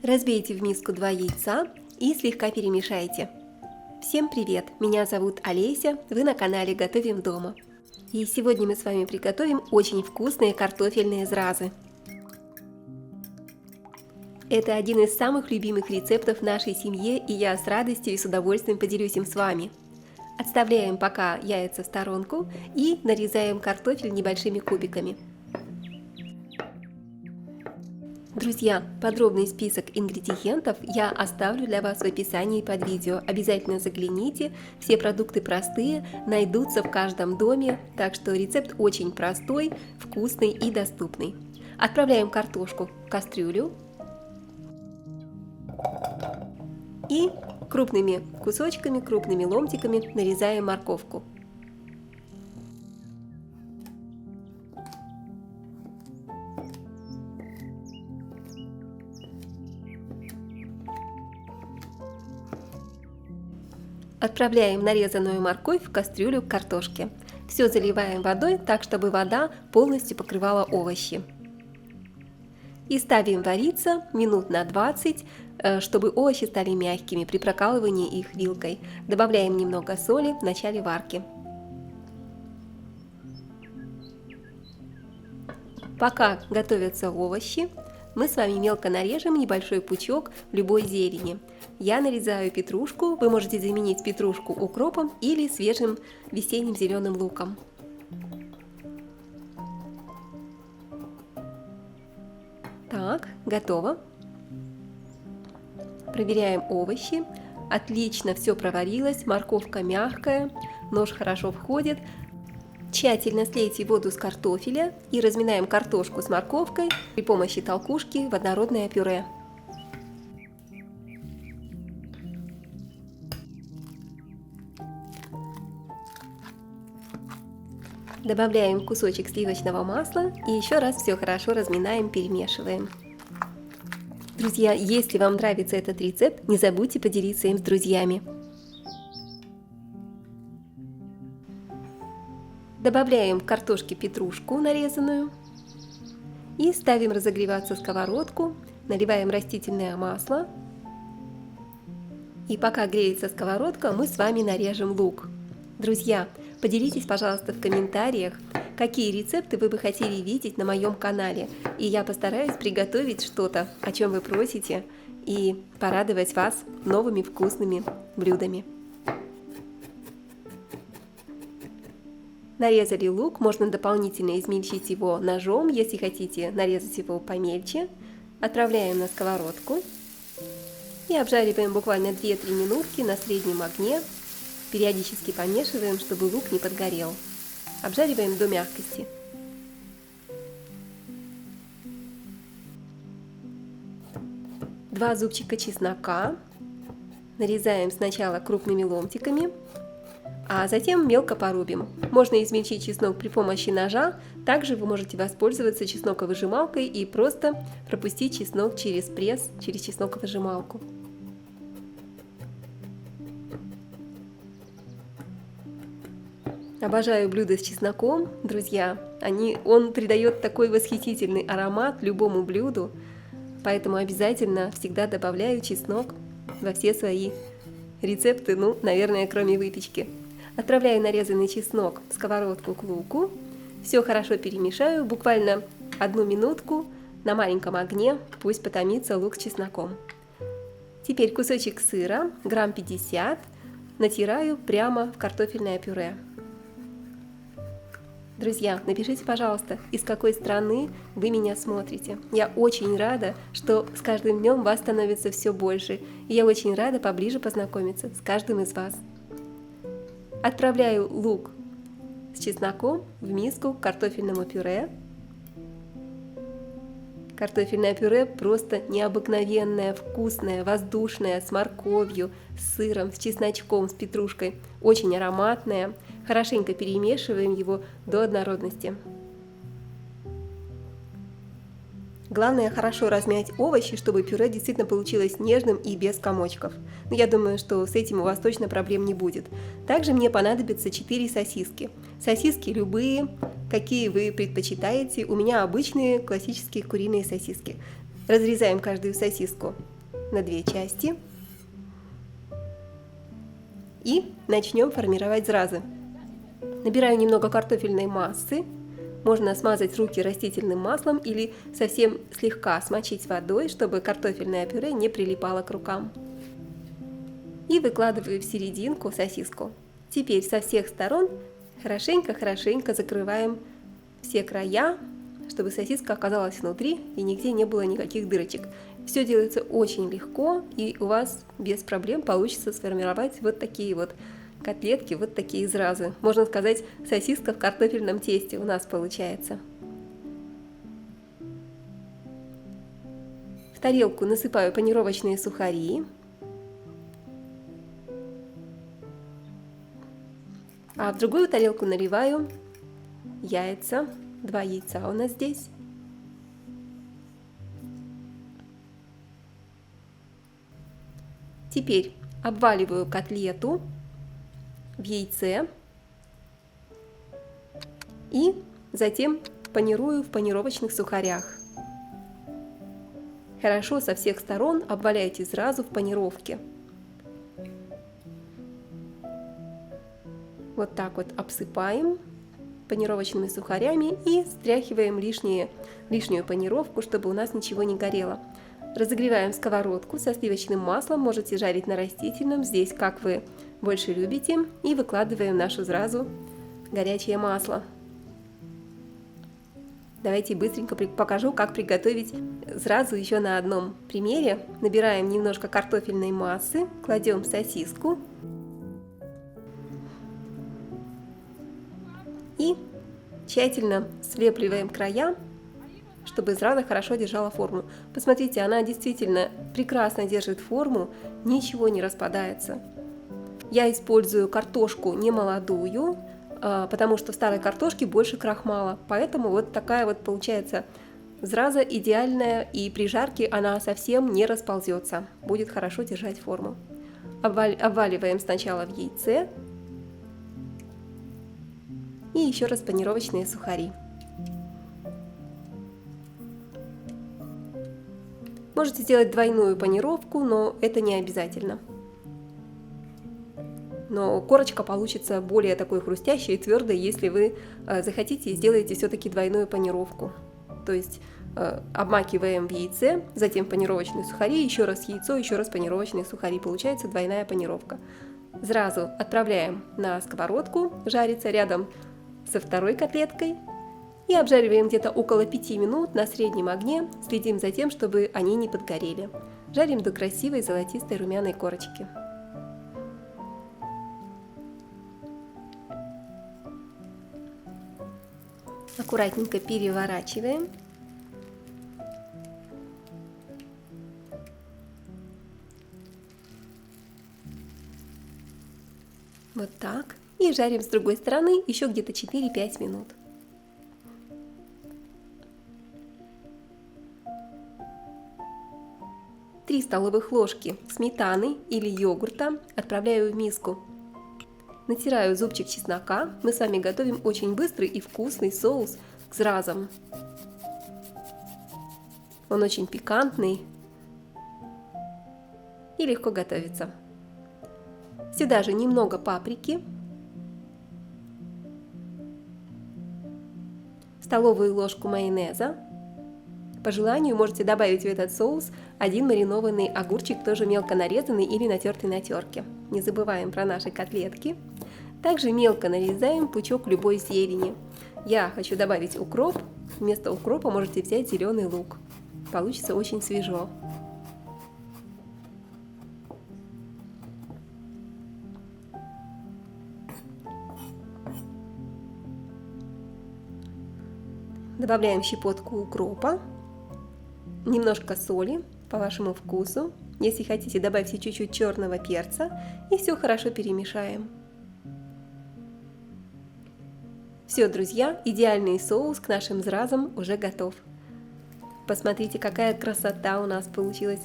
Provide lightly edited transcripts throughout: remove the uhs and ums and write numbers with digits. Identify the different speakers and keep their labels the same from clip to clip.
Speaker 1: Разбейте в миску 2 яйца и слегка перемешайте. Всем привет! Меня зовут Олеся, вы на канале Готовим дома. И сегодня мы с вами приготовим очень вкусные картофельные зразы. Это один из самых любимых рецептов в нашей семье, и я с радостью и с удовольствием поделюсь им с вами. Отставляем пока яйца в сторонку и нарезаем картофель небольшими кубиками. Друзья, подробный список ингредиентов я оставлю для вас в описании под видео. Обязательно загляните, все продукты простые, найдутся в каждом доме, так что рецепт очень простой, вкусный и доступный. Отправляем картошку в кастрюлю и крупными кусочками, крупными ломтиками нарезаем морковку. Отправляем нарезанную морковь в кастрюлю к картошке. Все заливаем водой так, чтобы вода полностью покрывала овощи. И ставим вариться минут на 20, чтобы овощи стали мягкими при прокалывании их вилкой. Добавляем немного соли в начале варки. Пока готовятся овощи, мы с вами мелко нарежем небольшой пучок любой зелени. Я нарезаю петрушку, вы можете заменить петрушку укропом или свежим весенним зеленым луком. Так, готово. Проверяем овощи. Отлично все проварилось, морковка мягкая, нож хорошо входит. Тщательно слейте воду с картофеля и разминаем картошку с морковкой при помощи толкушки в однородное пюре. Добавляем кусочек сливочного масла и еще раз все хорошо разминаем, перемешиваем. Друзья, если вам нравится этот рецепт, не забудьте поделиться им с друзьями. Добавляем к картошке петрушку нарезанную и ставим разогреваться сковородку, наливаем растительное масло. И пока греется сковородка, мы с вами нарежем лук. Друзья, поделитесь, пожалуйста, в комментариях, какие рецепты вы бы хотели видеть на моем канале, и я постараюсь приготовить что-то, о чем вы просите, и порадовать вас новыми вкусными блюдами. Нарезали лук, можно дополнительно измельчить его ножом, если хотите нарезать его помельче. Отправляем на сковородку и обжариваем буквально 2-3 минутки на среднем огне. Периодически помешиваем, чтобы лук не подгорел. Обжариваем до мягкости. Два зубчика чеснока нарезаем сначала крупными ломтиками, а затем мелко порубим. Можно измельчить чеснок при помощи ножа, также вы можете воспользоваться чесноковыжималкой и просто пропустить чеснок через пресс, через чесноковыжималку. Обожаю блюда с чесноком, друзья. Он придает такой восхитительный аромат любому блюду, поэтому обязательно всегда добавляю чеснок во все свои рецепты, наверное, кроме выпечки. Отправляю нарезанный чеснок в сковородку к луку, все хорошо перемешаю, буквально 1 минутку на маленьком огне, пусть потомится лук с чесноком. Теперь кусочек сыра, грамм 50, натираю прямо в картофельное пюре. Друзья, напишите, пожалуйста, из какой страны вы меня смотрите. Я очень рада, что с каждым днем вас становится все больше, и я очень рада поближе познакомиться с каждым из вас. Отправляю лук с чесноком в миску к картофельному пюре. Картофельное пюре просто необыкновенное, вкусное, воздушное, с морковью, с сыром, с чесночком, с петрушкой. Очень ароматное. Хорошенько перемешиваем его до однородности. Главное хорошо размять овощи, чтобы пюре действительно получилось нежным и без комочков. Но я думаю, что с этим у вас точно проблем не будет. Также мне понадобится 4 сосиски. Сосиски любые, какие вы предпочитаете. У меня обычные классические куриные сосиски. Разрезаем каждую сосиску на 2 части и начнем формировать зразы. Набираю немного картофельной массы. Можно смазать руки растительным маслом или совсем слегка смочить водой, чтобы картофельное пюре не прилипало к рукам. И выкладываю в серединку сосиску. Теперь со всех сторон хорошенько закрываем все края, чтобы сосиска оказалась внутри и нигде не было никаких дырочек. Все делается очень легко, и у вас без проблем получится сформировать вот такие вот котлетки, вот такие зразы. Можно сказать, сосиска в картофельном тесте у нас получается. В тарелку насыпаю панировочные сухари. А в другую тарелку наливаю яйца. 2 яйца у нас здесь. Теперь обваливаю котлету в яйце и затем панирую в панировочных сухарях. Хорошо со всех сторон обваляйте сразу в панировке. Вот так вот обсыпаем панировочными сухарями и стряхиваем лишнюю панировку, чтобы у нас ничего не горело. Разогреваем сковородку со сливочным маслом, можете жарить на растительном, здесь как вы больше любите, и выкладываем в нашу зразу горячее масло. Давайте быстренько покажу, как приготовить зразу еще на одном примере. Набираем немножко картофельной массы, кладем сосиску и тщательно слепливаем края, чтобы зраза хорошо держала форму. Посмотрите, она действительно прекрасно держит форму, ничего не распадается. Я использую картошку не молодую, потому что в старой картошке больше крахмала, поэтому вот такая вот получается зраза идеальная, и при жарке она совсем не расползется, будет хорошо держать форму. Обваливаем сначала в яйце и еще раз панировочные сухари. Можете сделать двойную панировку, но это не обязательно. Но корочка получится более такой хрустящей и твердой, если вы захотите и сделаете все-таки двойную панировку. То есть обмакиваем в яйце, затем панировочные сухари, еще раз яйцо, еще раз панировочные сухари. Получается двойная панировка. Сразу отправляем на сковородку жариться рядом со второй котлеткой и обжариваем где-то около 5 минут на среднем огне. Следим за тем, чтобы они не подгорели. Жарим до красивой золотистой румяной корочки. Аккуратненько переворачиваем. Вот так. И жарим с другой стороны еще где-то 4-5 минут. Три столовых ложки сметаны или йогурта отправляю в миску. Натираю зубчик чеснока. Мы с вами готовим очень быстрый и вкусный соус к зразам. Он очень пикантный и легко готовится. Сюда же немного паприки, столовую ложку майонеза. По желанию можете добавить в этот соус 1 маринованный огурчик, тоже мелко нарезанный или натертый на терке. Не забываем про наши котлетки. Также мелко нарезаем пучок любой зелени. Я хочу добавить укроп. Вместо укропа можете взять зеленый лук. Получится очень свежо. Добавляем щепотку укропа, немножко соли по вашему вкусу. Если хотите, добавьте чуть-чуть черного перца и все хорошо перемешаем. Все, друзья, идеальный соус к нашим зразам уже готов. Посмотрите, какая красота у нас получилась.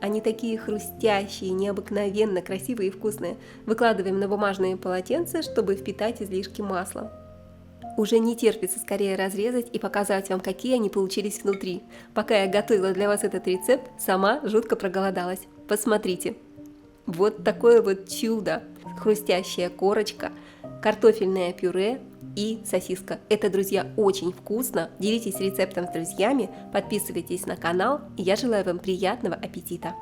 Speaker 1: Они такие хрустящие, необыкновенно красивые и вкусные. Выкладываем на бумажные полотенца, чтобы впитать излишки масла. Уже не терпится скорее разрезать и показать вам, какие они получились внутри. Пока я готовила для вас этот рецепт, сама жутко проголодалась. Посмотрите. Вот такое вот чудо. Хрустящая корочка, картофельное пюре и сосиска. Это, друзья, очень вкусно. Делитесь рецептом с друзьями, подписывайтесь на канал, и я желаю вам приятного аппетита.